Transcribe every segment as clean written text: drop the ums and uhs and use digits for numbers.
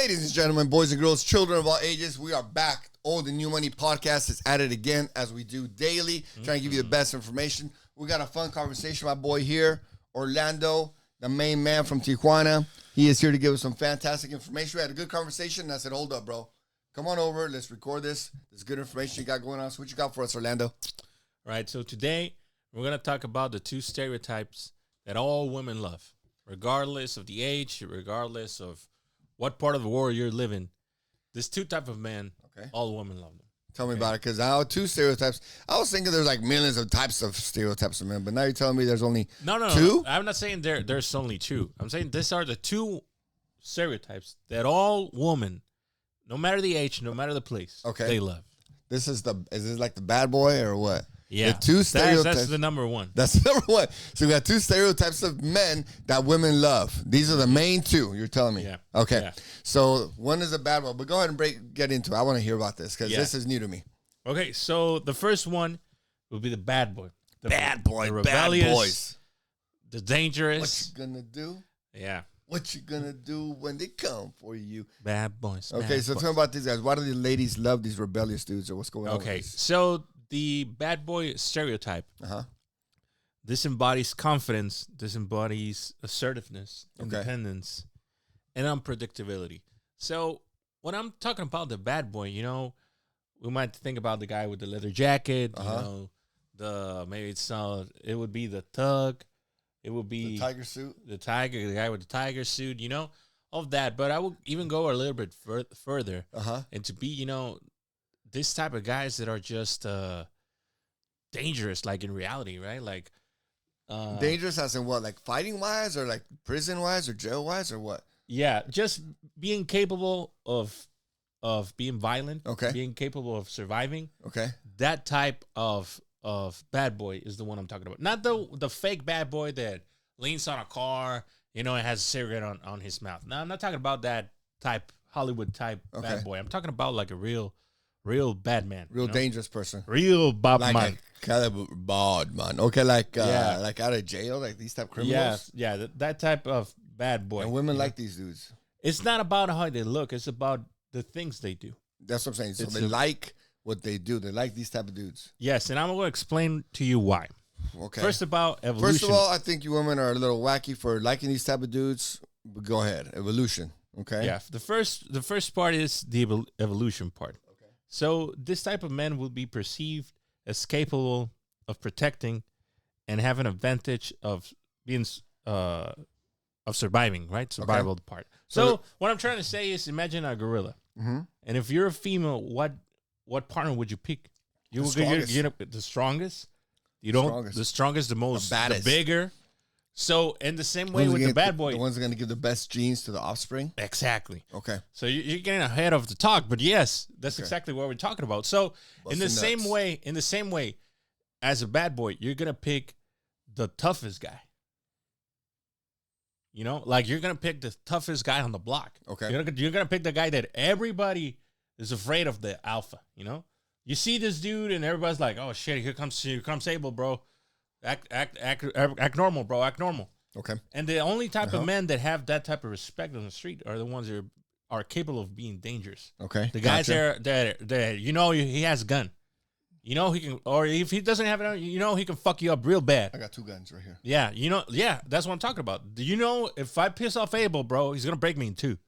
Ladies and gentlemen, boys and girls, children of all ages, we are back. Old and New Money Podcast is at it again, as we do daily, trying to give you the best information. We got a fun conversation. My boy here, Orlando, the main man from Tijuana. He is here to give us some fantastic information. We had a good conversation, and I said, hold up, bro. Come on over. Let's record this. This good information you got going on. So what you got for us, Orlando? All right, so today we're going to talk about the two stereotypes that all women love, regardless of the age, regardless of what part of the world you're living. There's two types of men. Okay. All women love them. Tell me about it, because I know two stereotypes. I was thinking there's like millions of types of stereotypes of men, but now you're telling me there's only two? No. I'm not saying there's only two. I'm saying these are the two stereotypes that all women, no matter the age, no matter the place, they love. Is this like the bad boy or what? Yeah. The two stereotypes. That's the number one. That's number one. So we got two stereotypes of men that women love. These are the main two, you're telling me. Yeah. Okay. Yeah. So one is a bad one, but go ahead and get into it. I want to hear about this because this is new to me. Okay, so the first one will be the bad boy. The rebellious, bad boys. The dangerous. What you gonna do? Yeah. What you gonna do when they come for you? Bad boys. Okay, so tell me about these guys. Why do the ladies love these rebellious dudes, or what's going on? Okay, so the bad boy stereotype. This embodies confidence. This embodies assertiveness, independence, and unpredictability. So when I'm talking about the bad boy, we might think about the guy with the leather jacket. It would be the thug. It would be the tiger suit. The guy with the tiger suit. Of that. But I would even go a little bit further, and to be this type of guys that are just dangerous, like in reality, right? Like dangerous as in what, like fighting wise, or like prison wise, or jail wise, or what? Yeah, just being capable of being violent. Okay, being capable of surviving. Okay, that type of bad boy is the one I'm talking about. Not the fake bad boy that leans on a car, and has a cigarette on his mouth. No, I'm not talking about that type Hollywood type bad boy. I'm talking about like a real bad man. Real dangerous person. Real Bob like man. Kind of bad man. Okay, like out of jail, like these type of criminals. Yeah, that type of bad boy. And women like these dudes. It's not about how they look. It's about the things they do. That's what I'm saying. So they like what they do. They like these type of dudes. Yes, and I'm going to explain to you why. Okay. First, about evolution. First of all, I think you women are a little wacky for liking these type of dudes. But go ahead. Evolution. Okay. Yeah. The first part is the evolution part. Okay. So this type of men will be perceived as capable of protecting and have an advantage of being of surviving, right? Survival part. So what I'm trying to say is, imagine a gorilla, and if you're a female, what partner would you pick? You will get the strongest. The strongest, the most, the bigger. So in the same way with the bad boy, the ones that are going to give the best genes to the offspring. Exactly. Okay. So you're getting ahead of the talk, but yes, that's exactly what we're talking about. So in the same way, as a bad boy, you're gonna pick the toughest guy. Like you're gonna pick the toughest guy on the block. Okay. You're gonna pick the guy that everybody is afraid of, the alpha. You see this dude, and everybody's like, "Oh shit, here comes Abel, bro. Act normal, bro. Act normal." Okay. And the only type of men that have that type of respect on the street are the ones that are capable of being dangerous. Okay. The guys that he has a gun. He can, or if he doesn't have it, he can fuck you up real bad. I got two guns right here. Yeah, that's what I'm talking about. If I piss off Abel, bro, he's gonna break me in two.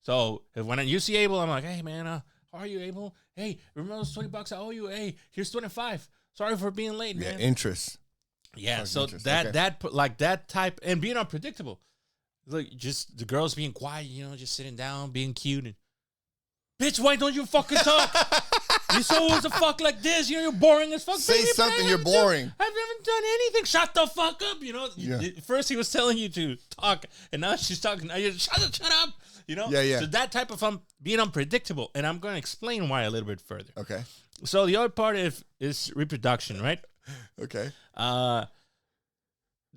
So when you see Abel, I'm like, hey man, how are you, Abel? Hey, remember those $20 I owe you? Hey, here's 25. Sorry for being late, man. Yeah, interest. Yeah, so that type, and being unpredictable. Like just the girls being quiet, just sitting down, being cute, and bitch, why don't you fucking talk? You're so as a fuck like this. You're boring as fuck. Say something. You're boring. I haven't done anything. Shut the fuck up. First he was telling you to talk, and now she's talking. Now you're shut up. Yeah. So that type of being unpredictable, and I'm going to explain why a little bit further. Okay. So the other part is reproduction, right? Okay.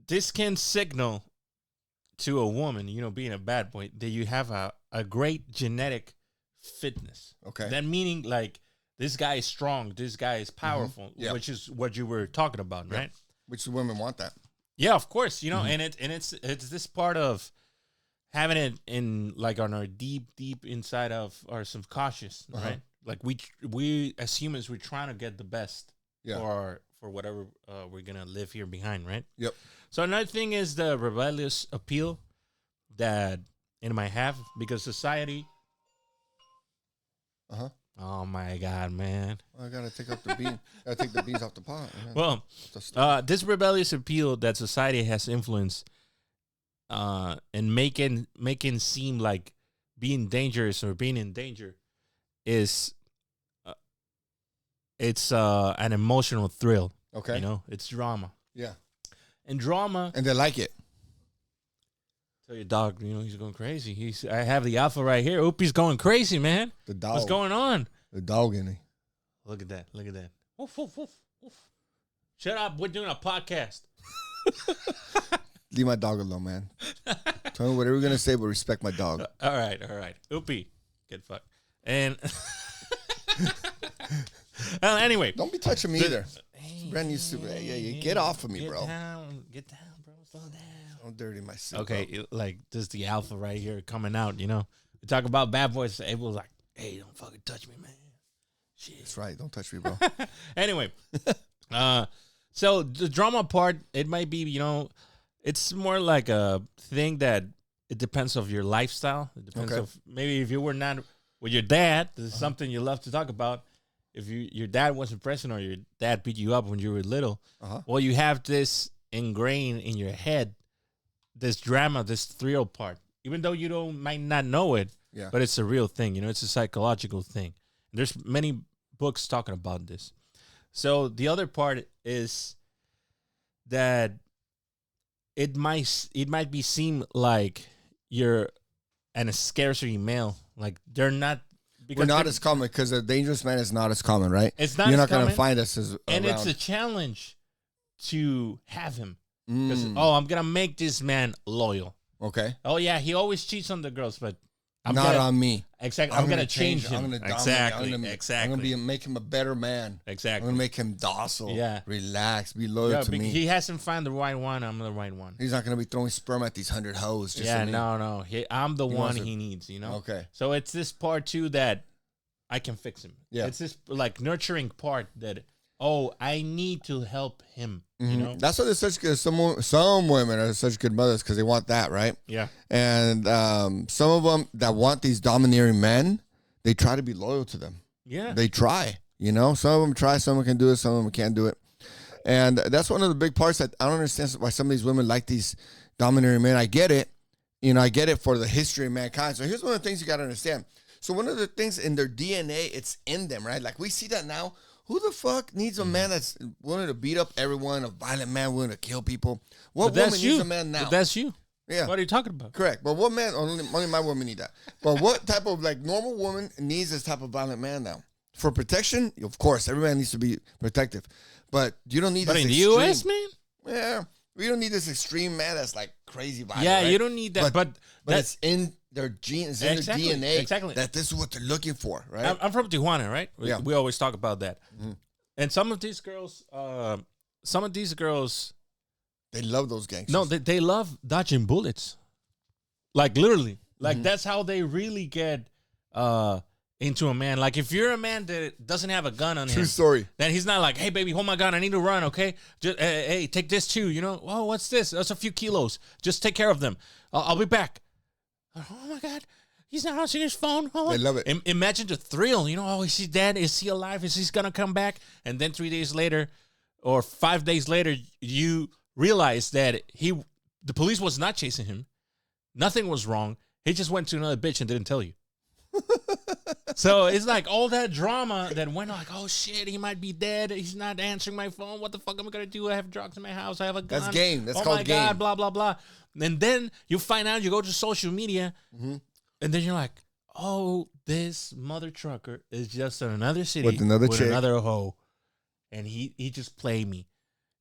This can signal to a woman, being a bad boy, that you have a great genetic fitness. Okay. That meaning like, this guy is strong. This guy is powerful, which is what you were talking about, right? Which women want that. Yeah, of course. And it's this part of having it in like on our deep inside of our subconscious, right? Like we as humans, we're trying to get the best for whatever we're gonna live here behind, right? Yep. So another thing is the rebellious appeal that it might have because society. Oh my God, man! I gotta take out the bean. Gotta take the beans off the pot. Man. Well, this rebellious appeal that society has influenced, and making seem like being dangerous or being in danger, is, it's an emotional thrill. Okay. You know, it's drama. Yeah. And drama. And they like it. Tell your dog, you know, he's going crazy. I have the alpha right here. Oopie's going crazy, man. The dog. What's going on? The dog in it. Look at that. Look at that. Woof, woof, woof, woof. Shut up. We're doing a podcast. Leave my dog alone, man. Tell me whatever you're going to say, but respect my dog. All right. Oopie. Get fucked. And well, anyway. Don't be touching me either. Hey, brand new super. Yeah, get off of me, get bro. Get down, bro. Slow down. Don't dirty my suit. Okay, like this is the alpha right here coming out, you know. We talk about bad boys. Abel's like, hey, don't fucking touch me, man. Shit. That's right. Don't touch me, bro. Anyway, so the drama part, it might be, you know, it's more like a thing that it depends of your lifestyle. It depends of maybe if you were not with your dad, this is something you love to talk about. If your dad wasn't present or your dad beat you up when you were little, well, you have this ingrained in your head, this drama, this thrill part, even though you might not know it, but it's a real thing. You know, it's a psychological thing. There's many books talking about this. So the other part is that it might be seem like you're a scarcity male, like they're not. We're not as common because a dangerous man is not as common, right? It's not. You're not going to find us as and around. It's a challenge to have him. Because I'm gonna make this man loyal. Okay. Oh yeah, he always cheats on the girls, but not on me. Exactly. I'm gonna change him. I'm gonna exactly. I'm gonna make him a better man. Exactly. I'm gonna make him docile. Yeah. Relax. Be loyal to me. He hasn't found the right one. I'm the right one. He's not gonna be throwing sperm at these 100 hoes. Just no. I'm the one he needs. You know. Okay. So it's this part too that I can fix him. Yeah. It's this like nurturing part that I need to help him. You know. That's why there's such good. Some women are such good mothers because they want that, right? Yeah. And some of them that want these domineering men, they try to be loyal to them. Yeah. They try. You know, some of them try. Some of them can do it. Some of them can't do it. And that's one of the big parts that I don't understand why some of these women like these domineering men. I get it. You know, I get it for the history of mankind. So here's one of the things you got to understand. So one of the things in their DNA, it's in them, right? Like we see that now. Who the fuck needs a man that's willing to beat up everyone, a violent man willing to kill people? What woman needs a man now? But that's you. Yeah. What are you talking about? Correct. But what man, only my woman need that. But what type of like normal woman needs this type of violent man now? For protection, of course, every man needs to be protective. But you don't need this in the extreme, U.S., man? Yeah. We don't need this extreme man that's like crazy violent. Yeah, right? you don't need that. But it's in their genes, in their DNA. Exactly. That this is what they're looking for, right? I'm from Tijuana, right? Yeah. We always talk about that. And some of these girls, they love those gangsters. No, they love dodging bullets. Like literally. Like that's how they really get into a man. Like if you're a man that doesn't have a gun on him. True story. Then he's not like, hey baby, hold my gun. I need to run, okay? Just hey, take this too, you know? Oh, what's this? That's a few kilos. Just take care of them. I'll be back. Oh my God. He's not answering his phone. Oh, they love it. Imagine the thrill. You know, oh, is he dead? Is he alive? Is he going to come back? And then 3 days later or 5 days later, you realize that the police was not chasing him. Nothing was wrong. He just went to another bitch and didn't tell you. So it's like all that drama that went like, oh shit, he might be dead. He's not answering my phone. What the fuck am I going to do? I have drugs in my house. I have a gun. That's game. That's oh called my game. God, blah, blah, blah. And then you find out, you go to social media, and then you're like, oh, this mother trucker is just in another city with another hoe. And he just played me.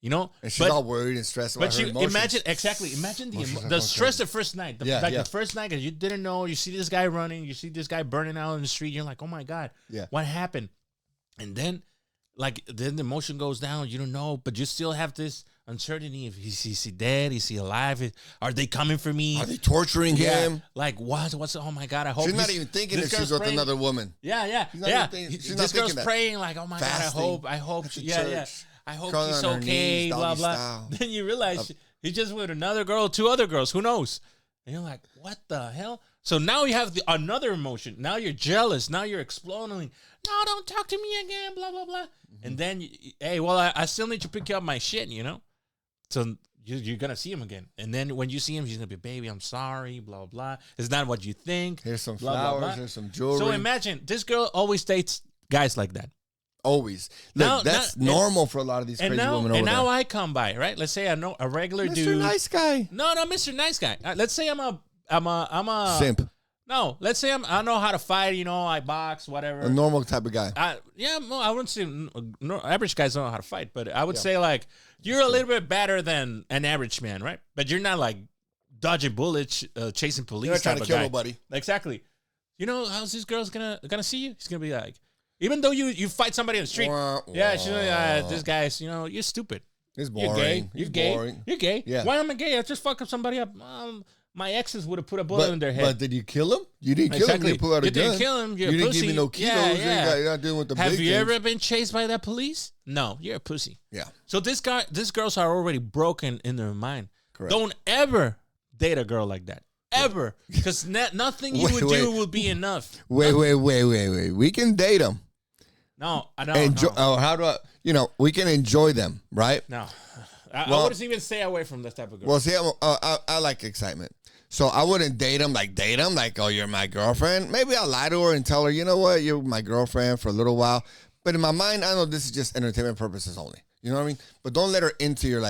You know? And she's all worried and stressed about her emotions. Imagine the stress the first night. The first night, because you didn't know, you see this guy running, you see this guy burning out in the street, you're like, oh my God, what happened? And then, the emotion goes down, you don't know, but you still have this uncertainty. If is he dead? Is he alive? Are they coming for me? Are they torturing him? Like what? What's? Oh my God! I hope She's not even thinking that she's with another woman. Yeah. This girl's praying like, oh my Fasting. God! I hope. At the Yeah. church. I hope Crawling she's on her okay. knees, Blah doggy blah. style. Then you realize he's just with another girl, 2 other girls. Who knows? And you're like, what the hell? So now you have another emotion. Now you're jealous. Now you're exploding. No, don't talk to me again. Blah blah blah. And then, hey, well, I still need to pick you up my shit. So you're gonna see him again. And then when you see him, he's gonna be, baby, I'm sorry. Blah blah. It's not what you think. Here's some blah, flowers. blah, blah. Here's some jewelry. So imagine this girl always dates guys like that. Always. Look, that's normal for a lot of these crazy women over there. And now I come by, right? Let's say I know a regular Mr. dude. Nice Guy. No, Mr. Nice Guy. Let's say I'm a simp. No, let's say I know how to fight. I box, whatever. A normal type of guy. I wouldn't say average guys don't know how to fight, but I would say like you're a little bit better than an average man, right? But you're not like dodging bullets, chasing police. You're not trying type to kill guy. nobody. Exactly. How's this girl's gonna see you? He's gonna be like, even though you fight somebody on the street, yeah, she's like, this guy's, you're stupid. It's boring. You're gay. He's You're gay. boring. You're gay. Yeah. Why am I gay? I just fucked up somebody up. My exes would have put a bullet in their head. But did you kill him? You didn't kill him. You pulled out a gun. You didn't kill him. You're you a didn't pussy. give me no kilos. Yeah. You're not dealing with the Have big you things. ever been chased by that police? No, you're a pussy. Yeah. So these girls are already broken in their mind. Correct. Don't ever date a girl like that. Ever. Because nothing you would do will be enough. Wait. We can date them. No, I don't. Enjoy. No. Oh, how do I? We can enjoy them, right? No. I wouldn't even stay away from this type of girl. Well, see, I like excitement. So I wouldn't date them, oh, you're my girlfriend. Maybe I'll lie to her and tell her, you know what, you're my girlfriend for a little while. But in my mind, I know this is just entertainment purposes only. You know what I mean? But don't let her into your,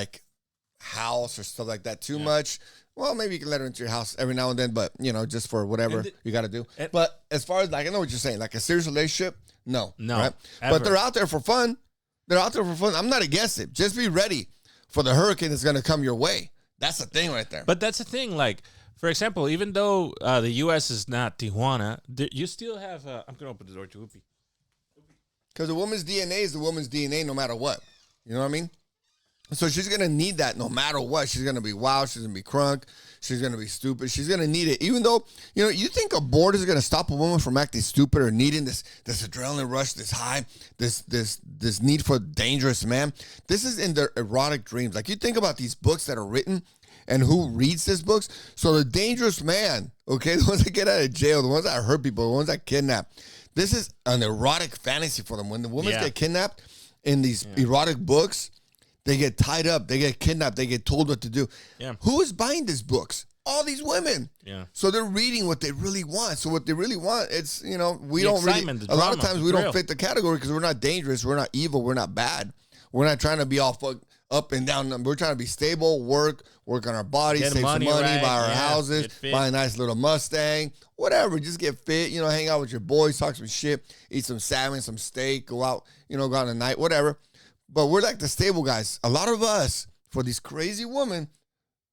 house or stuff like that too much. Well, maybe you can let her into your house every now and then, but, just for whatever you got to do. But as far as, I know what you're saying. Like a serious relationship, no. Right? But they're out there for fun. I'm not against it. Just be ready for the hurricane that's going to come your way. That's the thing right there. But that's the thing, for example, even though the U.S. is not Tijuana, you still have... I'm going to open the door to Whoopi. Because the woman's DNA is the woman's DNA no matter what. You know what I mean? So she's going to need that no matter what. She's going to be wild. She's going to be crunk. She's going to be stupid. She's going to need it. Even though, you think a board is going to stop a woman from acting stupid or needing this adrenaline rush, this high, this need for dangerous man. This is in their erotic dreams. Like, you think about these books that are written and who reads these books. So the dangerous man, okay, the ones that get out of jail, the ones that hurt people, the ones that kidnap, this is an erotic fantasy for them. When the women get kidnapped in these erotic books, they get tied up, they get kidnapped, they get told what to do. Yeah. Who is buying these books? All these women. Yeah. So they're reading what they really want. So what they really want, it's, we The don't really, excitement, the a lot of drama, times we the don't thrill. fit the category because we're not dangerous, we're not evil, we're not bad. We're not trying to be all fucked up and down. We're trying to be stable, work on our bodies, Get save money, some money, right, buy our get houses, fit. buy a nice little Mustang, whatever. Just get fit, hang out with your boys, talk some shit, eat some salmon, some steak, go out, go out at night, whatever. But we're like the stable guys. A lot of us, for these crazy women,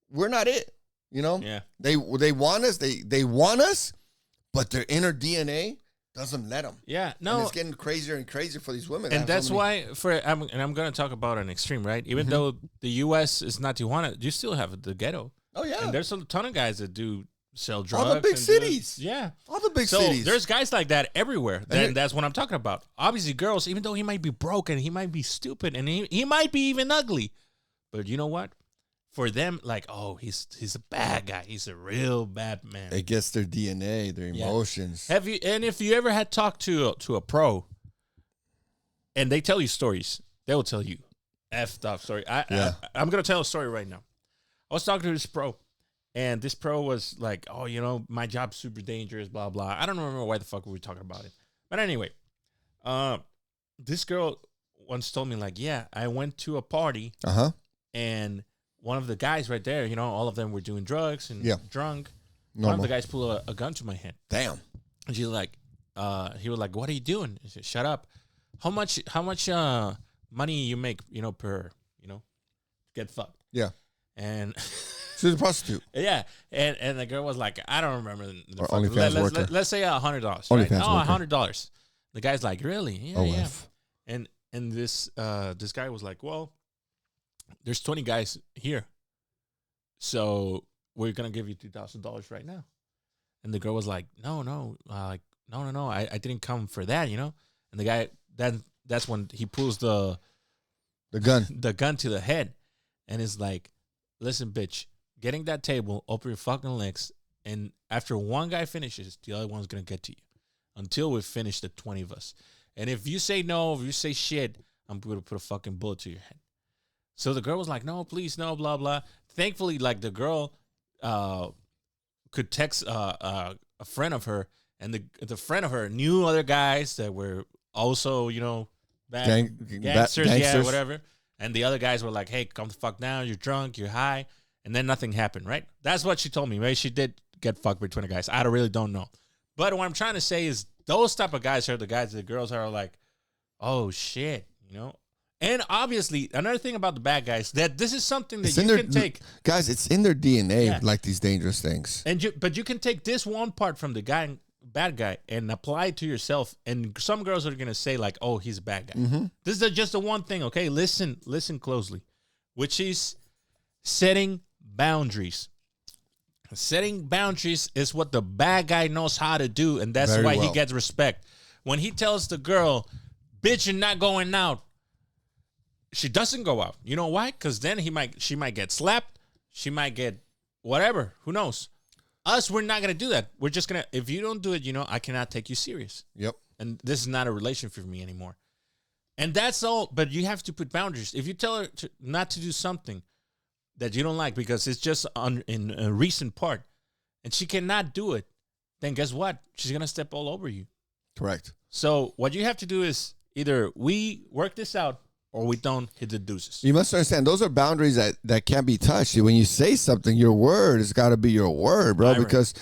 we're not it. Yeah. They want us. They want us, but their inner DNA doesn't let them. Yeah. And No. it's getting crazier and crazier for these women. And that's why, I'm going to talk about an extreme, right? Even though the U.S. is not Tijuana, you still have the ghetto. Oh yeah. And there's a ton of guys that do sell drugs. All the big and cities. Yeah. All the big So cities. there's guys like that everywhere. Then that's what I'm talking about. Obviously, girls, even though he might be broken, he might be stupid, and he might be even ugly. But you know what? For them, he's a bad guy. He's a real bad man. It gets their DNA, their emotions. If you ever had talked to a pro, and they tell you stories, they will tell you effed up story. I'm gonna tell a story right now. I was talking to this pro, and this pro was like, "Oh, my job's super dangerous, blah blah." I don't remember why the fuck we were talking about it, but anyway, this girl once told me "Yeah, I went to a party, and one of the guys right there, all of them were doing drugs and drunk. Normal. One of the guys pulled a gun to my head. Damn. And she he was like, "What are you doing?" I said, "Shut up. How much money you make, per, get fucked?" Yeah. And She's a prostitute. yeah, and the girl was like, "I don't remember the Or fuck. OnlyFans worker. Let's say $100. Right? OnlyFans Oh, worker. $100. The guy's like, "Really? Yeah, Oh, yeah." F. And this guy was like, "Well, there's 20 guys here. So we're going to give you $2,000 right now. And the girl was like, no, no, no. I didn't come for that, you know? And the guy, that's when he pulls the gun to the head. And is like, listen, bitch, getting that table, open your fucking legs. And after one guy finishes, the other one's going to get to you until we finish the 20 of us. And if you say no, if you say shit, I'm going to put a fucking bullet to your head. So the girl was like, no, please, no, blah, blah. Thankfully, like, the girl could text a friend of her, and the friend of her knew other guys that were also, you know, gangsters, yeah, whatever. And the other guys were like, hey, calm the fuck down. You're drunk. You're high. And then nothing happened, right? That's what she told me. Maybe she did get fucked by 20 guys. I really don't know. But what I'm trying to say is those type of guys are the guys that the girls are like, oh, shit, you know? And obviously, another thing about the bad guys, that this is something that you can take. Guys, it's in their DNA, like these dangerous things. But you can take this one part from the bad guy and apply it to yourself. And some girls are going to say like, oh, he's a bad guy. Mm-hmm. This is just the one thing, okay? Listen closely, which is setting boundaries. Setting boundaries is what the bad guy knows how to do, and that's why he gets respect. When he tells the girl, bitch, you're not going out, she doesn't go out. You know why? Because then she might get slapped. She might get whatever. Who knows? Us, we're not going to do that. We're just going to, if you don't do it, you know, I cannot take you serious. Yep. And this is not a relationship for me anymore. And that's all. But you have to put boundaries. If you tell her not to do something that you don't like because it's just in a recent part and she cannot do it, then guess what? She's going to step all over you. Correct. So what you have to do is either we work this out or we don't hit the deuces. You must understand, those are boundaries that can't be touched. When you say something, your word has got to be your word, bro. Because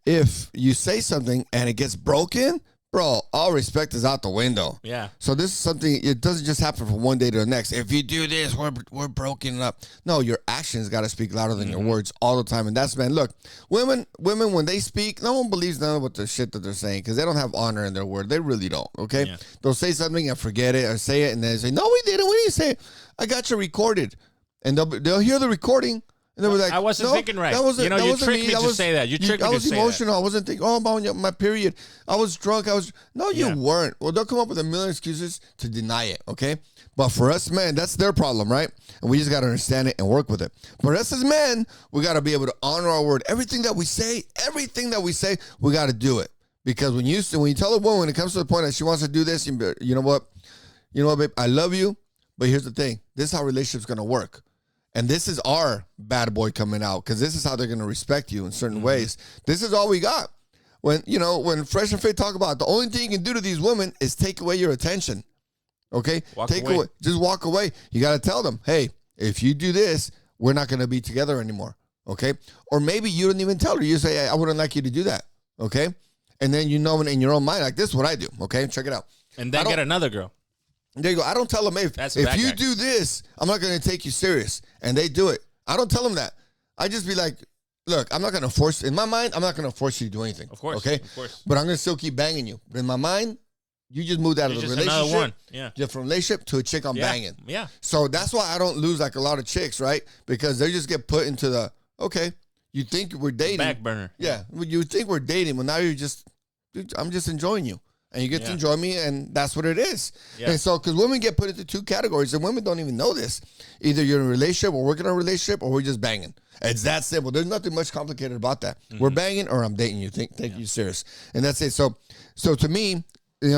if you say something and it gets broken, bro, all respect is out the window. Yeah. So this is something, it doesn't just happen from one day to the next. If you do this, we're broken up. No, your actions got to speak louder than your words all the time. And that's, man, look, women, when they speak, no one believes none of what the shit that they're saying because they don't have honor in their word. They really don't, okay? Yeah. They'll say something and forget it or say it and then say, no, we didn't. We didn't say it. I got you recorded. And they'll hear the recording. And they were like, I wasn't thinking right. You tricked me to say that. You tricked me to say that. I was emotional. I wasn't thinking, oh, about my period. I was drunk. No, you weren't. Well, they'll come up with a million excuses to deny it, okay? But for us men, that's their problem, right? And we just got to understand it and work with it. For us as men, we got to be able to honor our word. Everything that we say, we got to do it. Because when you tell a woman, when it comes to the point that she wants to do this, you know what, babe, I love you, but here's the thing. This is how relationships going to work. And this is our bad boy coming out because this is how they're going to respect you in certain ways. This is all we got. When Fresh and Fit talk about the only thing you can do to these women is take away your attention. Okay? Take away. Just walk away. You got to tell them, hey, if you do this, we're not going to be together anymore. Okay? Or maybe you don't even tell her. You say, hey, I wouldn't like you to do that. Okay? And then in your own mind, like, this is what I do. Okay? Check it out. And then get another girl. There you go. I don't tell them, if you do this, I'm not going to take you serious. And they do it. I don't tell them that. I just be like, look, I'm not going to force, in my mind, I'm not going to force you to do anything. Of course. Okay? Of course. But I'm going to still keep banging you. But in my mind, you just moved out of the relationship. Another one. Yeah. From relationship to a chick I'm banging. Yeah. So that's why I don't lose like a lot of chicks, right? Because they just get put into the, okay, you think we're dating. Back burner. Yeah. You think we're dating, but now I'm just enjoying you. And you get to enjoy me, and that's what it is. Yeah. And so, because women get put into two categories, and women don't even know this. Either you're in a relationship, or working on a relationship, or we're just banging. It's that simple. There's nothing much complicated about that. Mm-hmm. We're banging, or I'm dating you. Take you serious, and that's it. So to me,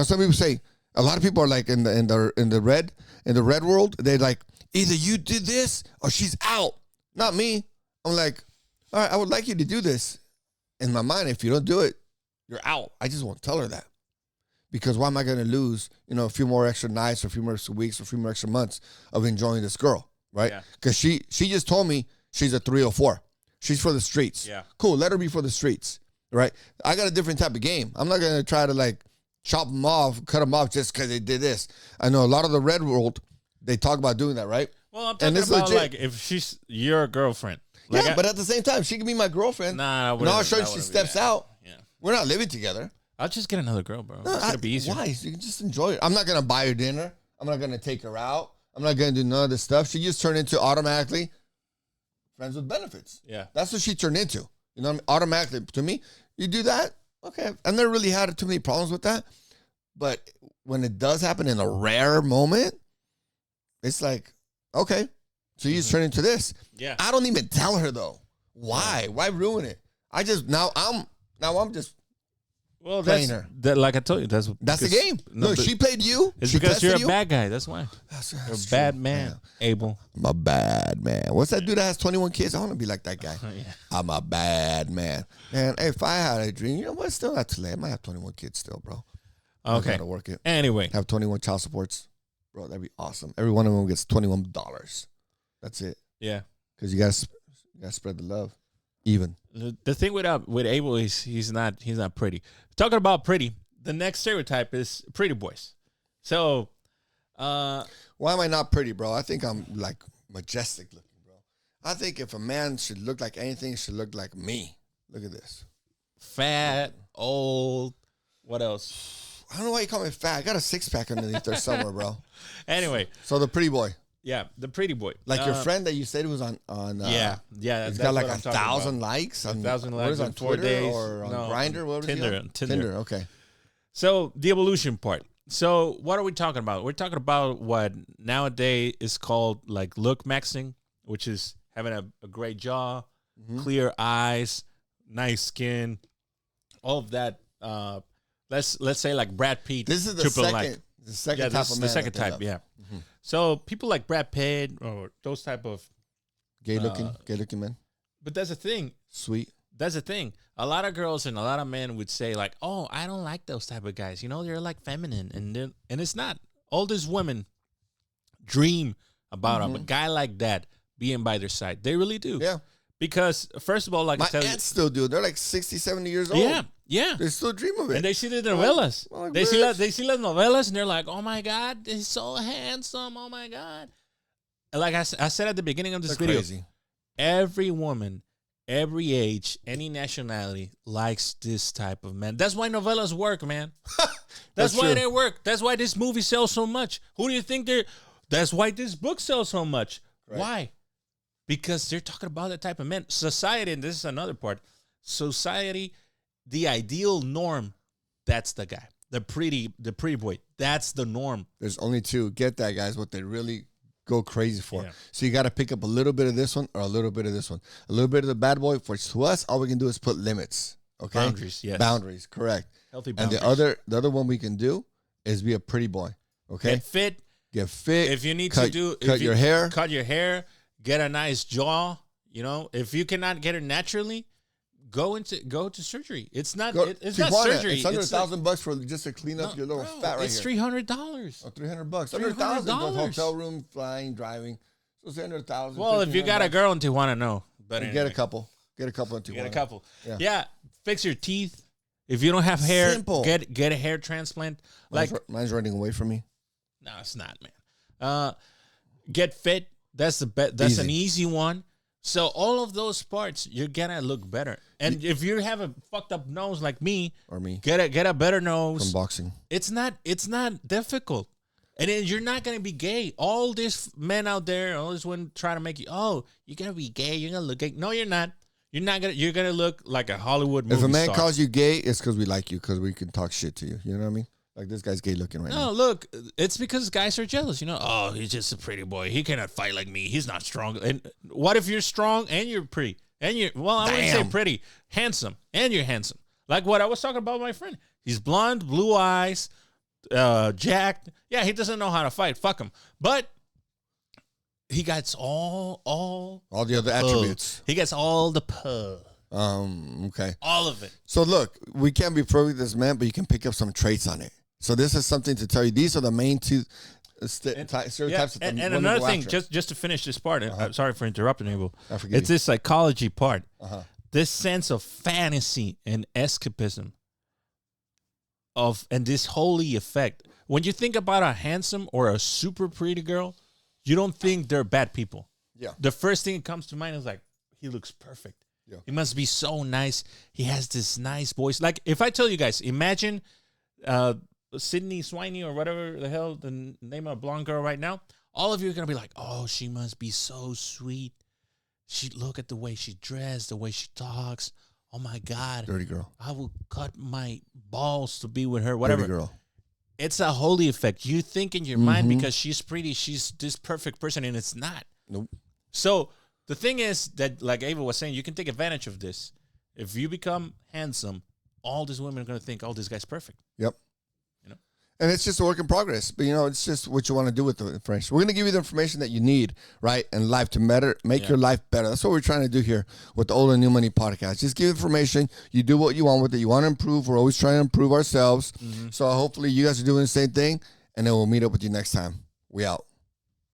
some people say, a lot of people are like in the red world. They're like, either you did this, or she's out. Not me. I'm like, all right, I would like you to do this. In my mind, if you don't do it, you're out. I just won't tell her that. Because why am I going to lose, a few more extra nights or a few more extra weeks or a few more extra months of enjoying this girl, right? Because she just told me she's a 304. She's for the streets. Yeah. Cool, let her be for the streets, right? I got a different type of game. I'm not going to try to, chop them off, cut them off just because they did this. I know a lot of the red world, they talk about doing that, right? Well, I'm talking about, if she's your girlfriend. But at the same time, she can be my girlfriend. Nah, all sure she steps out. Yeah. We're not living together. I'll just get another girl, bro. It's going to be easier. Why? You can just enjoy it. I'm not going to buy her dinner. I'm not going to take her out. I'm not gonna do none of this stuff. She just turned into automatically friends with benefits. Yeah. That's what she turned into. You know what I mean? Automatically, to me, you do that, okay. I've never really had too many problems with that. But when it does happen in a rare moment, it's like, okay, so you just turn into this. Yeah. I don't even tell her though. Why? Why ruin it? I just I'm just Well, playing that's her. that, like I told you, that's That's the because- game. No, Look, but she played you. it's She because you're a tested you. bad guy. That's why. That's You're a true. bad man, Abel. I'm a bad man. What's that dude that has 21 kids? I want to be like that guy. Yeah. I'm a bad man. Man, if I had a dream, you know what? It's still not too late. I might have 21 kids still, bro. I Okay. gotta work it. Anyway, Have 21 child supports. Bro, that'd be awesome. Every one of them gets $21. That's it. yeah. Because you gotta spread the love. Even. The thing with Abel is he's not pretty. Talking about pretty, the next stereotype is pretty boys. So, Why am I not pretty, bro? I think I'm like majestic looking, bro. I think if a man should look like anything, it should look like me. Look at this. fat, old, what else? I don't know why you call me fat. I got a six pack underneath there somewhere, bro. Anyway, So the pretty boy, yeah, the pretty boy. like your friend that you said was on. Yeah. He's got like 1,000 likes. On, 1,000 what is likes it, in on 4 Twitter days. or on No, Grindr? What was he Tinder, on? Tinder. Okay. So the evolution part. So what are we talking about? We're talking about what nowadays is called like look maxing, which is having a great jaw, clear eyes, nice skin, all of that. Let's say like Brad Pitt. This is the triple second. like. The second Yeah, type this of is man. the second that they type. love. Yeah. So people like Brad Pitt or those type of. Gay looking man. But that's the thing. Sweet. That's the thing. A lot of girls and a lot of men would say like, "Oh, I don't like those type of guys. You know, they're like feminine," and it's not. All these women dream about a guy like that being by their side. They really do. Yeah. Because first of all, like My I tell you, aunts still do. They're like 60, 70 years old. yeah. They still dream of it. And they see the novellas. Well, like they bitch. see the novellas, and they're like, "Oh my god, he's so handsome. Oh my god." And like I said at the beginning of this They're video, crazy. every woman, every age, any nationality likes this type of man. That's why novellas work, man. That's why true. they work. That's why this movie sells so much. Who do you think they're? That's why this book sells so much. Right. Why? Because they're talking about that type of men. Society, and this is another part. Society, the ideal norm, that's the guy. The pretty boy. That's the norm. There's only two. Get that, guys, what they really go crazy for. Yeah. So you got to pick up a little bit of this one or a little bit of this one. A little bit of the bad boy. For to us, all we can do is put limits. Okay? Boundaries, yes. Boundaries, correct. Healthy And boundaries. the other one we can do is be a pretty boy. Okay? Get fit. Get fit. If you need cut, to do cut your hair. cut your hair, get a nice jaw. You know, if you cannot get it naturally, go to surgery. It's not it's not Tijuana, surgery. It's under It's $1,000 for just to clean up your little fat right it's here. $300. Oh, $300. Under $1,000 $300. hotel room, flying, driving. So it's under $1,000. Well, if you got a $1,500. girl in Tijuana, no. But Get anyway, a couple. Get a couple into Get a one. couple. Yeah. Yeah. Fix your teeth. If you don't have hair, Simple. get a hair transplant. Like Mine's running away from me. no, it's not, man. Get fit. That's the That's an easy one. So all of those parts, you're gonna look better. And if you have a fucked up nose like me, Or me. get a better From nose. boxing. It's not difficult. And then you're not gonna be gay. All these men out there, all this one trying to make you, oh, you're gonna be gay. You're gonna look gay. No, you're not. You're not gonna. You're gonna look like a Hollywood movie If a man star. calls you gay, it's because we like you, because we can talk shit to you. You know what I mean? Like this guy's gay looking right No, now. look, it's because guys are jealous. You know, oh, he's just a pretty boy. He cannot fight like me. He's not strong. And what if you're strong and you're pretty and you're well? I wouldn't say Damn. pretty, handsome, and you're handsome. Like what I was talking about, with my friend. He's blonde, blue eyes, jacked. Yeah, he doesn't know how to fight. Fuck him. But he gets all the other attributes. He gets all the pub. Okay. All of it. So look, we can't be perfect as men, but you can pick up some traits on it. So this is something to tell you. These are the main two stereotypes. Yeah, that and women another go thing, after. just to finish this part, and I'm sorry for interrupting you, I forgive it's you. this psychology part. Uh-huh. This sense of fantasy and escapism and this holy effect. When you think about a handsome or a super pretty girl, you don't think they're bad people. Yeah. The first thing that comes to mind is like, he looks perfect. Yeah. He must be so nice. He has this nice voice. Like if I tell you guys, imagine Sydney Sweeney or whatever the hell the name of a blonde girl right now. All of you are going to be like, oh, she must be so sweet. Look at the way she dressed, the way she talks. Oh, my God. Dirty girl. I will cut my balls to be with her, whatever. Dirty girl. It's a holy effect. You think in your mind because she's pretty, she's this perfect person, and it's not. Nope. So the thing is that, like Ava was saying, you can take advantage of this. If you become handsome, all these women are going to think, oh, this guy's perfect. Yep. You know? And it's just a work in progress. But, it's just what you want to do with the information. We're going to give you the information that you need, right, in life to make your life better. That's what we're trying to do here with the Old and New Money podcast. Just give information. You do what you want with it. You want to improve. We're always trying to improve ourselves. So hopefully you guys are doing the same thing. And then we'll meet up with you next time. We out.